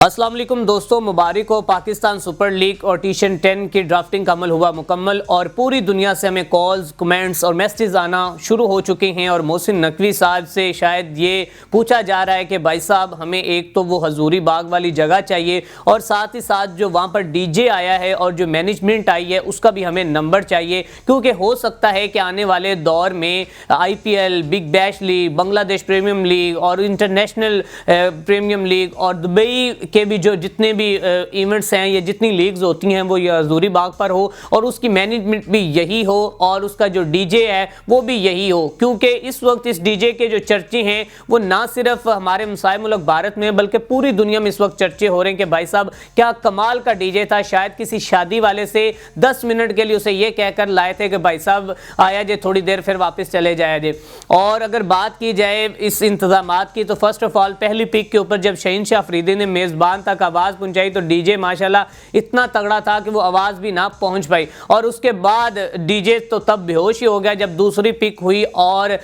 अस्सलाम वालेकुम दोस्तों, मुबारक हो। पाकिस्तान सुपर लीग और टीशन 10 की ड्राफ्टिंग का अमल हुआ मुकम्मल और पूरी दुनिया से हमें कॉल्स, कमेंट्स और मैसेज आना शुरू हो चुके हैं। और मोहसिन नकवी साहब से शायद ये पूछा जा रहा है कि भाई साहब हमें एक तो वो हजूरी बाग वाली जगह चाहिए और साथ ही साथ जो वहाँ पर डीजे आया है और जो मैनेजमेंट आई है उसका भी हमें नंबर चाहिए, क्योंकि हो सकता है कि आने वाले दौर में IPL, big bash league, Bangladesh premium league और इंटरनेशनल प्रीमियम लीग और दुबई के भी जो जितने भी इवेंट्स हैं या जितनी लीग्स होती हैं वो ये हजूरी बाग पर हो और उसकी मैनेजमेंट भी यही हो और उसका जो डीजे है वो भी यही हो। क्योंकि इस वक्त इस डीजे के जो चर्चे हैं वो ना सिर्फ हमारे मुसाए मुल्क भारत में बल्कि पूरी दुनिया में इस वक्त चर्चे हो रहे हैं कि भाई साहब क्या कमाल का डीजे था। शायद किसी शादी वाले से 10 मिनट के लिए उसे ये कहकर लाए थे कि भाई साहब आया जे थोड़ी देर फिर वापस चले जाया जे। और अगर बात की जाए इस इंतजामात की तो फर्स्ट ऑफ ऑल पहली पिक के ऊपर जब शहीनशाह अफरीदी ने मेज़बान तक आवाज़ पहुंचाई तो डीजे माशाल्लाह इतना तगड़ा था कि वो आवाज़ भी ना पहुंच पाई। और उसके बाद डीजे तो तब बेहोश ही हो गया जब दूसरी पिक हुई और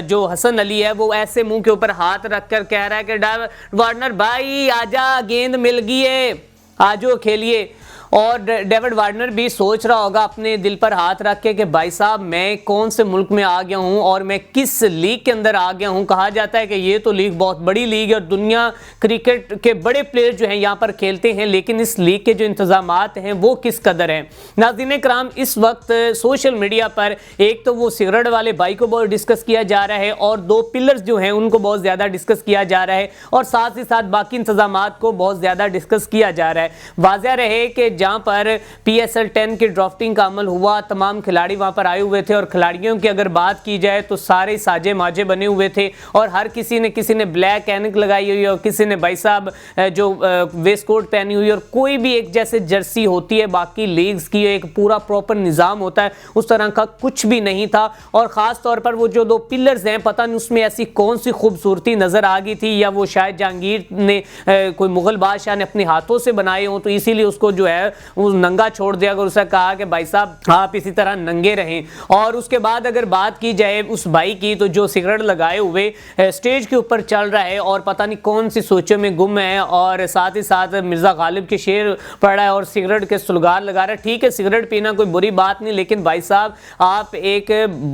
जो हसन अली है वो ऐसे मुंह के ऊपर हाथ रखकर कह रहा है कि वार्नर भाई आजा, गेंद मिल गई है, आजो खेलिए। और डेविड वार्नर भी सोच रहा होगा अपने दिल पर हाथ रख के कि भाई साहब मैं कौन से मुल्क में आ गया हूं और मैं किस लीग के अंदर आ गया हूं। कहा जाता है कि ये तो लीग बहुत बड़ी लीग है और दुनिया क्रिकेट के बड़े प्लेयर जो हैं यहाँ पर खेलते हैं, लेकिन इस लीग के जो इंतजामात हैं वो किस कदर हैं। नाज़रीन कराम, इस वक्त सोशल मीडिया पर एक तो वो सिगरेट वाले भाई को बहुत डिस्कस किया जा रहा है और दो पिलर्स जो हैं उनको बहुत ज़्यादा डिस्कस किया जा रहा है और साथ ही साथ बाकी इंतजामात को बहुत ज़्यादा डिस्कस किया जा रहा है। वाज़ह रहे कि जहां पर PSL 10 की ड्राफ्टिंग का अमल हुआ, तमाम खिलाड़ी वहां पर आए हुए थे और खिलाड़ियों की अगर बात की जाए तो सारे साजे माजे बने हुए थे और हर किसी ने ब्लैक एनक लगाई हुई और किसी ने भाई साहब जो वेस्ट कोट पहनी हुई और कोई भी एक जैसे जर्सी होती है बाकी लीग्स की एक पूरा प्रॉपर निज़ाम होता है उस तरह का कुछ भी नहीं था। और ख़ास तौर पर वो जो दो पिलर्स हैं पता नहीं उसमें ऐसी कौन सी खूबसूरती नज़र आ गई थी या वो शायद जहांगीर ने कोई मुग़ल बादशाह ने अपने हाथों से बनाए हों तो इसीलिए उसको जो है वो नंगा छोड़ दिया। अगर उसने कहा कि भाई साहब आप इसी तरह नंगे रहें। और उसके बाद अगर बात की जाए उस भाई की तो जो सिगरेट लगाए हुए स्टेज के ऊपर चल रहा है और पता नहीं कौन सी सोचों में गुम है और साथ ही साथ मिर्ज़ा गालिब के शेर पड़ा है और सिगरेट के सुलगार लगा रहा है। ठीक है, सिगरेट पीना कोई बुरी बात नहीं, लेकिन भाई साहब आप एक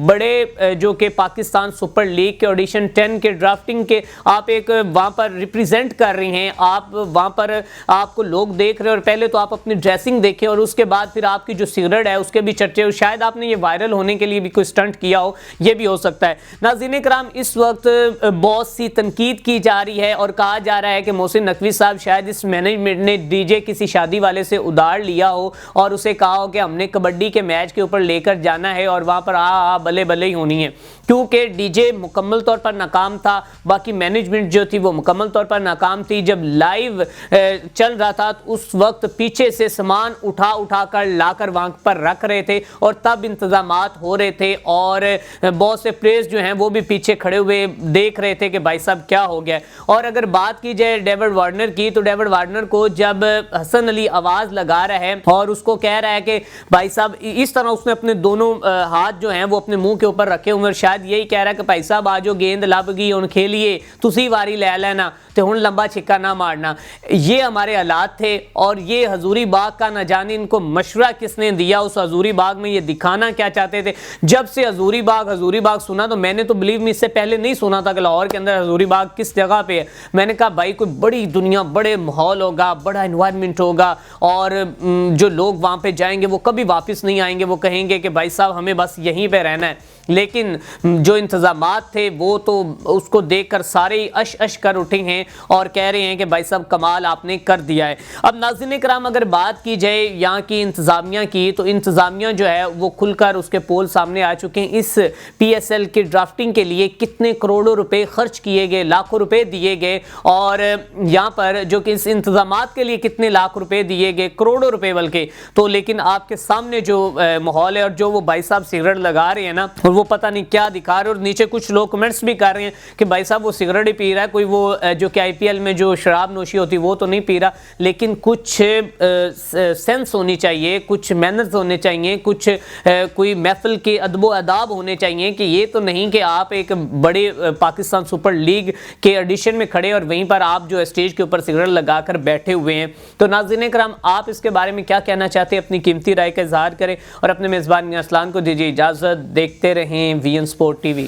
बड़े जो कि पाकिस्तान सुपर लीग के ऑडिशन 10 के ड्राफ्टिंग के आप एक वहाँ पर रिप्रेजेंट कर रही हैं, आप वहाँ पर आपको लोग देख रहे हैं और पहले तो आप अपनी ड्रेसिंग देखें और उसके बाद फिर आपकी जो सिगरेट है उसके भी चर्चे हो। शायद आपने ये वायरल होने के लिए भी कोई स्टंट किया हो, ये भी हो सकता है। नाज़रीन कराम, इस वक्त बहुत सी तनकीद की जा रही है और कहा जा रहा है कि मोहसिन नकवी साहब शायद इस मैनेजमेंट ने डीजे किसी शादी वाले से उधार लिया हो और उसे कहा हो कि हमने कबड्डी के मैच के ऊपर लेकर जाना है और वहाँ पर आ बल्ले बल्ले ही होनी है, क्योंकि डीजे मुकम्मल तौर पर नाकाम था, बाकी मैनेजमेंट जो थी वो मुकम्मल तौर पर नाकाम थी। जब लाइव चल रहा था तो उस वक्त पीछे से सामान उठा कर लाकर वहां पर रख रहे थे और तब इंतजामात हो रहे थे और बहुत से प्लेयर्स जो हैं वो भी पीछे खड़े हुए देख रहे थे कि भाई साहब क्या हो गया। और अगर बात की जाए डेविड वार्नर की तो डेविड वार्नर को जब हसन अली आवाज लगा रहा है और उसको कह रहा है कि भाई साहब इस तरह उसने अपने दोनों हाथ जो हैं वो अपने मुंह के ऊपर रखे हुए, शायद यही कह रहा है कि भाई साहब आज गेंद लब गई हुण खेलिए, तुसी वारी लै लेना ते हुण लंबा छिक्का ना मारना। ये हमारे हालात थे और ये हजूरी बाग का न जाने इनको मशवरा किसने दिया, उस हजूरी बाग में ये दिखाना क्या चाहते थे। जब से हजूरी बाग सुना तो मैंने तो बिलीव में इससे पहले नहीं सुना था कि लाहौर के अंदर हजूरी बाग किस जगह पे है। मैंने कहा भाई कोई बड़ी दुनिया, बड़े माहौल होगा, बड़ा एनवायरनमेंट होगा और जो लोग वहाँ पे जाएंगे वो कभी वापस नहीं आएंगे, वो कहेंगे कि भाई साहब हमें बस यहीं पे रहना है। लेकिन जो इंतजामात थे वो तो उसको देखकर सारे अश अश कर उठे हैं और कह रहे हैं कि भाई साहब कमाल आपने कर दिया है। अब नाज़रीन कराम अगर बात की जाए यहाँ की इंतज़ामिया की तो इंतज़ामिया जो है वो खुलकर उसके पोल सामने आ चुके हैं। इस PSL की ड्राफ्टिंग के लिए कितने करोड़ों रुपए खर्च किए गए, लाखों रुपए दिए गए और यहाँ पर जो कि इस इंतजामात के लिए कितने लाख रुपए दिए गए, करोड़ों रुपए बल्कि। तो लेकिन आपके सामने जो माहौल है और जो वो भाई साहब सिगरेट लगा रहे हैं ना और वो पता नहीं क्या दिखा रहे हैं और नीचे कुछ लोग कमेंट्स भी कर रहे हैं कि भाई साहब वो सिगरेट ही पी रहा है, कोई वो जो कि IPL में जो शराब नोशी होती वो तो नहीं पी रहा। लेकिन कुछ سینس ہونی چاہیے، کچھ مینرز ہونے چاہیے، کچھ کوئی محفل کے ادب و آداب ہونے چاہیے کہ یہ تو نہیں کہ آپ ایک بڑے پاکستان سپر لیگ کے ایڈیشن میں کھڑے اور وہیں پر آپ جو اسٹیج کے اوپر سگریٹ لگا کر بیٹھے ہوئے ہیں۔ تو ناظرین کرام، آپ اس کے بارے میں کیا کہنا چاہتے ہیں؟ اپنی قیمتی رائے کا اظہار کریں اور اپنے میزبان اسلان کو دیجیے اجازت۔ دیکھتے رہیں وی این سپورٹ ٹی وی۔